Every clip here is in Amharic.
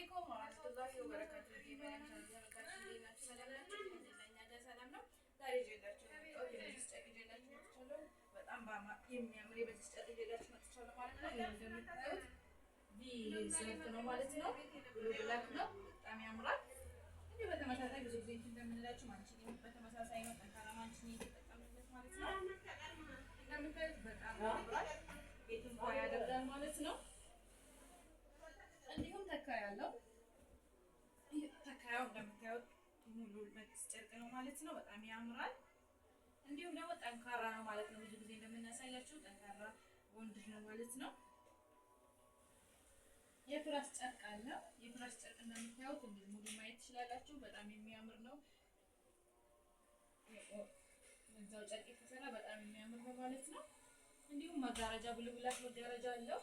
አለይኩም ወራህመቱላሂ ወበረካቱሁ። በጣም የሚያምር የበዚህ ጨርቅ ይዤላችሁ መጥቻለሁ ማለት ነው። እንደምታዩት ቪዘርት ነው ማለት ነው። ብላክ ነው፣ በጣም ያምራል። እንዲህ በተመሳሳይ ብዙ ጊዜ እንደምንላችሁ ማንቺኒ በተመሳሳይ ነው። ጠንካራ ማንቺኒ የተጠቀምንበት ማለት ነው። እንደምታዩት በጣም ያምራል። ቤቱን ፏ ያደርጋል ማለት ነው። እንዲሁም ተካያ ያለው ተካያው እንደምታዩት ሙሉ በክስ ጨርቅ ነው ማለት ነው። በጣም ያምራል። እንዲሁም ደግሞ ጠንካራ ነው ማለት ነው። ብዙ ጊዜ እንደምናሳያችሁ ጠንካራ ቦንድድ ነው ማለት ነው። የፍራሽ ጨርቅ አለ። የፍራሽ ጨርቅ እንደምታዩት እንደዚህ ሙሉ ማየት ትችላላችሁ። በጣም የሚያምር ነው። እዛው ጨርቅ የተሰራ በጣም የሚያምር ነው ማለት ነው። እንዲሁም መጋረጃ ብልብላት መጋረጃ አለው።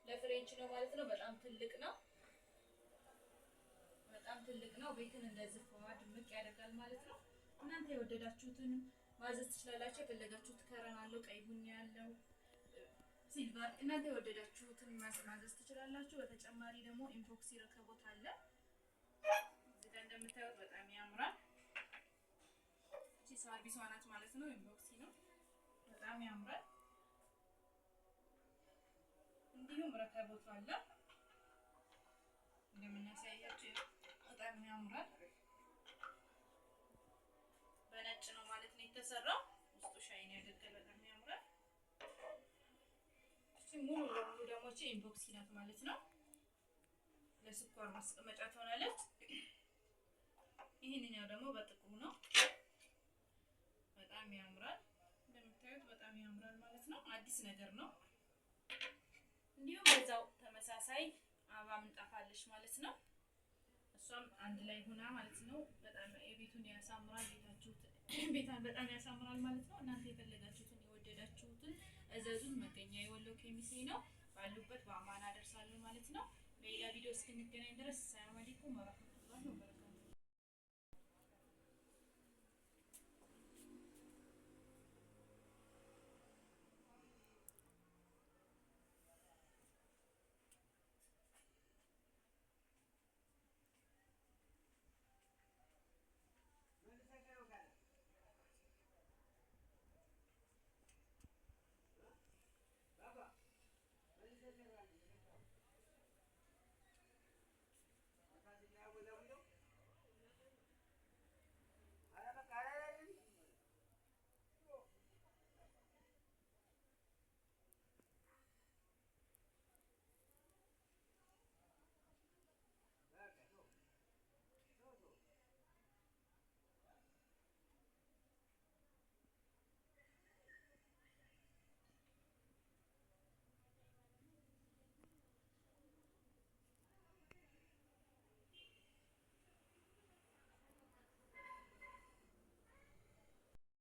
ለፍሬንች ነው ማለት ነው። በጣም ትልቅ ነው። በጣም ትልቅ ነው። ቤትን እንደዚህ ድምቅ ያደርጋል ማለት ነው። እናንተ የወደዳችሁትን ማዘዝ ትችላላችሁ። የፈለጋችሁት ከረን አለው፣ ቀይ ቡኒ ያለው፣ ሲልቨር፣ እናንተ የወደዳችሁትን ማዘዝ ትችላላችሁ። በተጨማሪ ደግሞ ኢምፖክሲ ረከቦት አለ። እዚህ ጋር እንደምታዩት በጣም ያምራል። እቺ ሰርቪስ ዋናት ማለት ነው። ኢምፖክሲ ነው። በጣም ያምራል። እንዲሁም ረከቦት አለ እንደምናሳያችሁ በጣም ያምራል። በነጭ ነው ማለት ነው የተሰራው። ውስጡ ሻይን ያደርጋል። በጣም ያምራል። እቺ ሙሉ ለሙሉ ደግሞ እቺ ኢምቦክሲ ናት ማለት ነው። ለስኳር ማስቀመጫ ትሆናለች። ይሄንኛው ደግሞ በጥቁሩ ነው። በጣም ያምራል። እንደምታዩት በጣም ያምራል ማለት ነው። አዲስ ነገር ነው። እንዲሁም በዛው ተመሳሳይ አበባ ምንጣፋለች ማለት ነው። እሷም አንድ ላይ ሆና ማለት ነው። በጣም የቤቱን ያሳምራል። ቤታን በጣም ያሳምራል ማለት ነው። እናንተ የፈለጋችሁትን የወደዳችሁትን እዘዙን። መገኛ የወሎ ኬሚሴ ነው። ባሉበት በአማን አደርሳለሁ ማለት ነው። በሌላ ቪዲዮ እስክንገናኝ ድረስ ሰላም አለይኩም ወራህመቱላሂ ወበረካቱሁ።